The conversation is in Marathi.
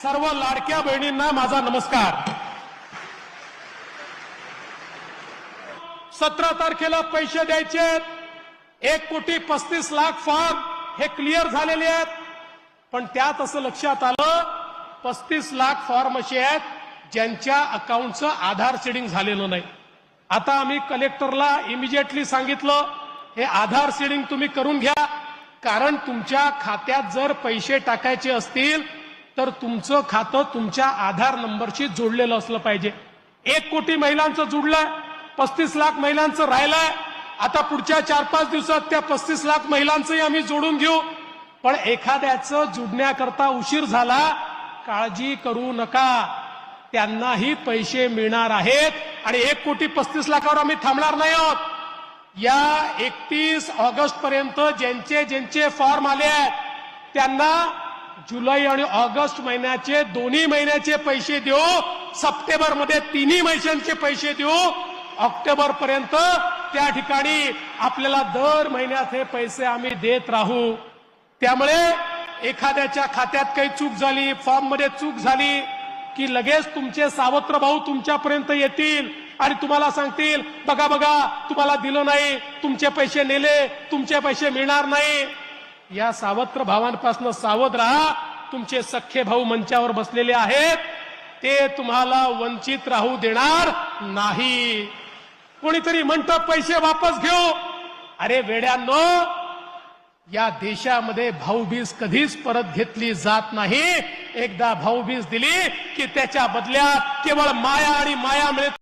सर्व लाडक्या बहिणींना माझा नमस्कार। 17 तारखेला पैसे द्यायचे 1,35,00,000 फॉर्म हे क्लिअर झालेले आहेत, पण त्यात असं लक्षात आलं 35,00,000 फॉर्म असे आहेत ज्यांच्या अकाउंटचं आधार सीडिंग झालेलं नाही। आता आम्ही कलेक्टरला इमिजिएटली सांगितलं हे आधार सीडिंग तुम्ही करून घ्या, कारण तुमच्या खात्यात जर पैसे टाकायचे असतील तर तुमचं खातं तुमच्या आधार नंबरशी जोडलेलं असलं पाहिजे। 1 कोटी महिलांचं जुडलंय, 35,00,000 महिलांचं राहिलंय। आता पुढच्या 4-5 दिवसात त्या 35,00,000 महिलांचंही आम्ही जोडून घेऊ, पण एखाद्याचं जुडण्याकरता उशीर झाला काळजी करू नका, त्यांनाही पैसे मिळणार आहेत आणि 1,35,00,000वर आम्ही थांबणार नाही आहोत। या 31 ऑगस्ट पर्यंत ज्यांचे फॉर्म आले आहेत त्यांना जुलै आणि ऑगस्ट महिन्याचे दोन्ही महिन्याचे पैसे देऊ, सप्टेंबर मध्ये तिन्ही महिन्यांचे पैसे देऊ, ऑक्टोबर पर्यंत त्या ठिकाणी आपल्याला दर महिन्यात हे पैसे आम्ही देत राहू। त्यामुळे एखाद्याच्या खात्यात काही चूक झाली, फॉर्म मध्ये चूक झाली की लगेच तुमचे सावत्र भाऊ तुमच्यापर्यंत येतील आणि तुम्हाला सांगतील बघा बघा तुम्हाला दिलं नाही, तुमचे पैसे नेले, तुमचे पैसे मिळणार नाही। या सावत्र भावांपासून सावध राहा। तुमचे सख्खे भाऊ मंचावर बसलेले आहेत, ते तुम्हाला वंचित राहू देणार नाही। कोणीतरी म्हणतं पैसे वापस घेऊ, अरे वेड्यांनो, या देशामध्ये भाऊबीज कधीच परत घेतली जात नाही। एकदा भाऊबीज दिली की त्याच्या बदल्यात केवळ माया आणि माया मिळते।